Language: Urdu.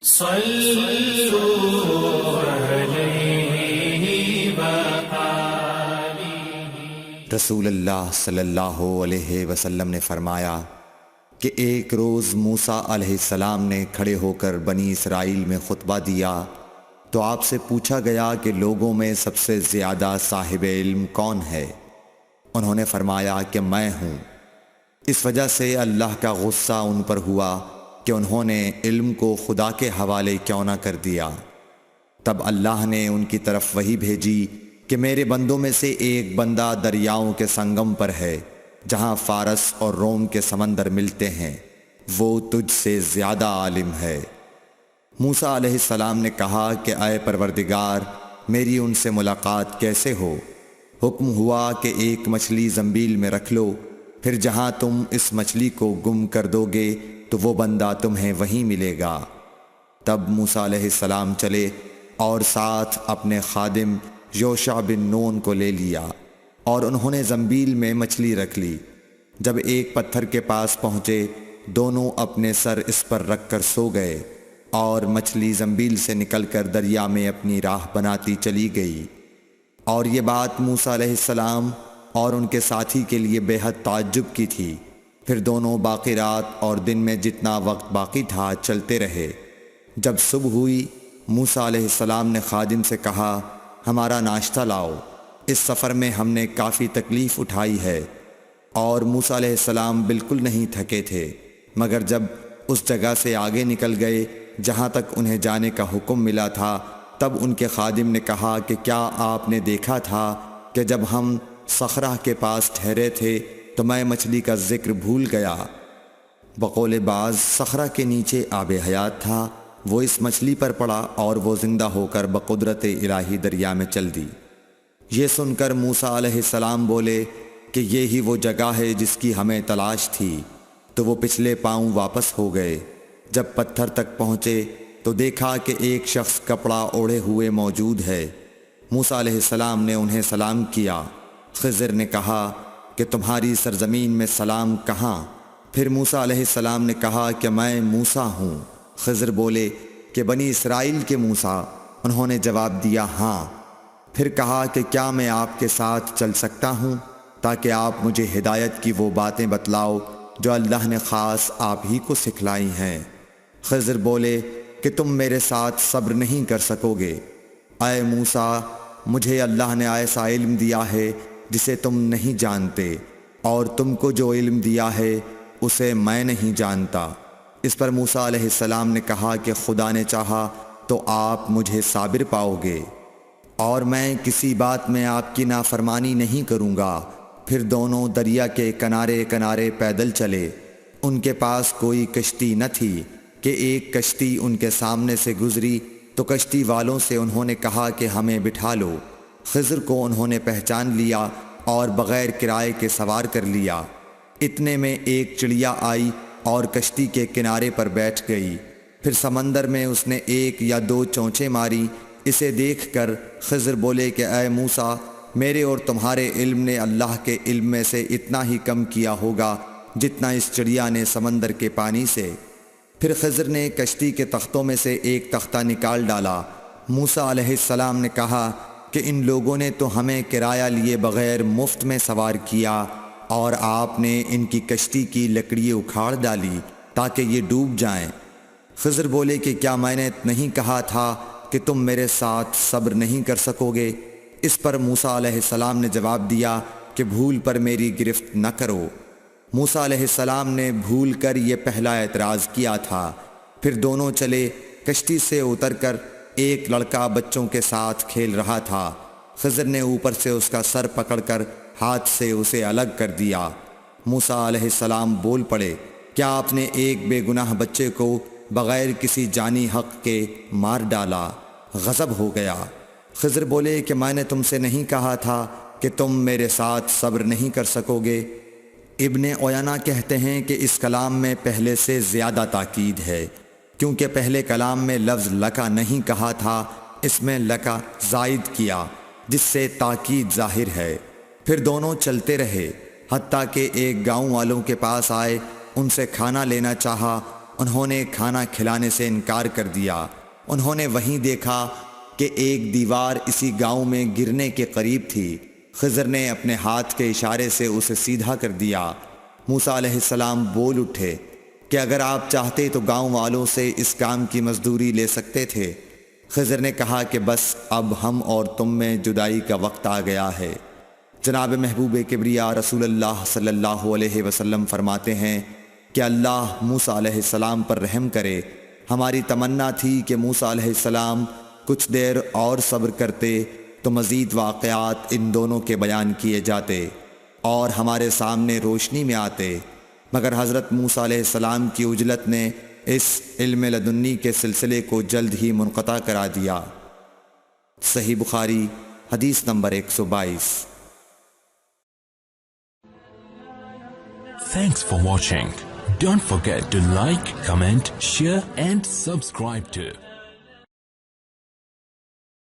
صلوا علیہ وآلہ۔ رسول اللہ صلی اللہ علیہ وسلم نے فرمایا کہ ایک روز موسیٰ علیہ السلام نے کھڑے ہو کر بنی اسرائیل میں خطبہ دیا تو آپ سے پوچھا گیا کہ لوگوں میں سب سے زیادہ صاحب علم کون ہے؟ انہوں نے فرمایا کہ میں ہوں۔ اس وجہ سے اللہ کا غصہ ان پر ہوا کہ انہوں نے علم کو خدا کے حوالے کیوں نہ کر دیا۔ تب اللہ نے ان کی طرف وحی بھیجی کہ میرے بندوں میں سے ایک بندہ دریاؤں کے سنگم پر ہے جہاں فارس اور روم کے سمندر ملتے ہیں، وہ تجھ سے زیادہ عالم ہے۔ موسیٰ علیہ السلام نے کہا کہ اے پروردگار، میری ان سے ملاقات کیسے ہو؟ حکم ہوا کہ ایک مچھلی زنبیل میں رکھ لو، پھر جہاں تم اس مچھلی کو گم کر دو گے تو وہ بندہ تمہیں وہیں ملے گا۔ تب موسیٰ علیہ السلام چلے اور ساتھ اپنے خادم یوشع بن نون کو لے لیا اور انہوں نے زنبیل میں مچھلی رکھ لی۔ جب ایک پتھر کے پاس پہنچے، دونوں اپنے سر اس پر رکھ کر سو گئے اور مچھلی زنبیل سے نکل کر دریا میں اپنی راہ بناتی چلی گئی۔ اور یہ بات موسیٰ علیہ السلام اور ان کے ساتھی کے لیے بے حد تعجب کی تھی۔ پھر دونوں باقی رات اور دن میں جتنا وقت باقی تھا چلتے رہے۔ جب صبح ہوئی، موسیٰ علیہ السلام نے خادم سے کہا، ہمارا ناشتہ لاؤ، اس سفر میں ہم نے کافی تکلیف اٹھائی ہے۔ اور موسیٰ علیہ السلام بالکل نہیں تھکے تھے، مگر جب اس جگہ سے آگے نکل گئے جہاں تک انہیں جانے کا حکم ملا تھا، تب ان کے خادم نے کہا کہ کیا آپ نے دیکھا تھا کہ جب ہم صخرہ کے پاس ٹھہرے تھے تو میں مچھلی کا ذکر بھول گیا؟ بقول بعض صخرہ کے نیچے آب حیات تھا، وہ اس مچھلی پر پڑا اور وہ زندہ ہو کر بقدرت الہی دریا میں چل دی۔ یہ سن کر موسیٰ علیہ السلام بولے کہ یہ ہی وہ جگہ ہے جس کی ہمیں تلاش تھی، تو وہ پچھلے پاؤں واپس ہو گئے۔ جب پتھر تک پہنچے تو دیکھا کہ ایک شخص کپڑا اوڑھے ہوئے موجود ہے۔ موسیٰ علیہ السلام نے انہیں سلام کیا۔ خضر نے کہا کہ تمہاری سرزمین میں سلام کہاں؟ پھر موسیٰ علیہ السلام نے کہا کہ میں موسیٰ ہوں۔ خضر بولے کہ بنی اسرائیل کے موسیٰ؟ انہوں نے جواب دیا ہاں۔ پھر کہا کہ کیا میں آپ کے ساتھ چل سکتا ہوں تاکہ آپ مجھے ہدایت کی وہ باتیں بتلاؤ جو اللہ نے خاص آپ ہی کو سکھلائی ہیں؟ خضر بولے کہ تم میرے ساتھ صبر نہیں کر سکو گے۔ اے موسیٰ، مجھے اللہ نے ایسا علم دیا ہے جسے تم نہیں جانتے، اور تم کو جو علم دیا ہے اسے میں نہیں جانتا۔ اس پر موسیٰ علیہ السلام نے کہا کہ خدا نے چاہا تو آپ مجھے صابر پاؤ گے، اور میں کسی بات میں آپ کی نافرمانی نہیں کروں گا۔ پھر دونوں دریا کے کنارے کنارے پیدل چلے۔ ان کے پاس کوئی کشتی نہ تھی کہ ایک کشتی ان کے سامنے سے گزری تو کشتی والوں سے انہوں نے کہا کہ ہمیں بٹھا لو۔ خضر کو انہوں نے پہچان لیا اور بغیر کرائے کے سوار کر لیا۔ اتنے میں ایک چڑیا آئی اور کشتی کے کنارے پر بیٹھ گئی۔ پھر سمندر میں اس نے ایک یا دو چونچیں ماری۔ اسے دیکھ کر خضر بولے کہ اے موسیٰ، میرے اور تمہارے علم نے اللہ کے علم میں سے اتنا ہی کم کیا ہوگا جتنا اس چڑیا نے سمندر کے پانی سے۔ پھر خضر نے کشتی کے تختوں میں سے ایک تختہ نکال ڈالا۔ موسیٰ علیہ السلام نے کہا کہ ان لوگوں نے تو ہمیں کرایہ لیے بغیر مفت میں سوار کیا، اور آپ نے ان کی کشتی کی لکڑی اکھاڑ ڈالی تاکہ یہ ڈوب جائیں۔ خضر بولے کہ کیا میں نے نہیں کہا تھا کہ تم میرے ساتھ صبر نہیں کر سکو گے؟ اس پر موسیٰ علیہ السلام نے جواب دیا کہ بھول پر میری گرفت نہ کرو۔ موسیٰ علیہ السلام نے بھول کر یہ پہلا اعتراض کیا تھا۔ پھر دونوں چلے۔ کشتی سے اتر کر ایک لڑکا بچوں کے ساتھ کھیل رہا تھا۔ خضر نے اوپر سے اس کا سر پکڑ کر ہاتھ سے اسے الگ کر دیا۔ موسیٰ علیہ السلام بول پڑے، کیا آپ نے ایک بے گناہ بچے کو بغیر کسی جانی حق کے مار ڈالا؟ غضب ہو گیا۔ خضر بولے کہ میں نے تم سے نہیں کہا تھا کہ تم میرے ساتھ صبر نہیں کر سکو گے؟ ابن عیینہ کہتے ہیں کہ اس کلام میں پہلے سے زیادہ تاکید ہے، کیونکہ پہلے کلام میں لفظ لکا نہیں کہا تھا، اس میں لکا زائد کیا، جس سے تاکید ظاہر ہے۔ پھر دونوں چلتے رہے، حتیٰ کہ ایک گاؤں والوں کے پاس آئے، ان سے کھانا لینا چاہا انہوں نے کھانا کھلانے سے انکار کر دیا۔ انہوں نے وہیں دیکھا کہ ایک دیوار اسی گاؤں میں گرنے کے قریب تھی۔ خضر نے اپنے ہاتھ کے اشارے سے اسے سیدھا کر دیا۔ موسیٰ علیہ السلام بول اٹھے کہ اگر آپ چاہتے تو گاؤں والوں سے اس کام کی مزدوری لے سکتے تھے۔ خضر نے کہا کہ بس اب ہم اور تم میں جدائی کا وقت آ گیا ہے۔ جناب محبوب کبریا رسول اللہ صلی اللہ علیہ وسلم فرماتے ہیں کہ اللہ موسیٰ علیہ السلام پر رحم کرے۔ ہماری تمنا تھی کہ موسیٰ علیہ السلام کچھ دیر اور صبر کرتے تو مزید واقعات ان دونوں کے بیان کیے جاتے اور ہمارے سامنے روشنی میں آتے، مگر حضرت موسیٰ علیہ السلام کی عجلت نے اس علم لدنی کے سلسلے کو جلد ہی منقطع کرا دیا۔ صحیح بخاری حدیث number 122۔ Thanks for watching. Don't forget to like, comment, share and subscribe to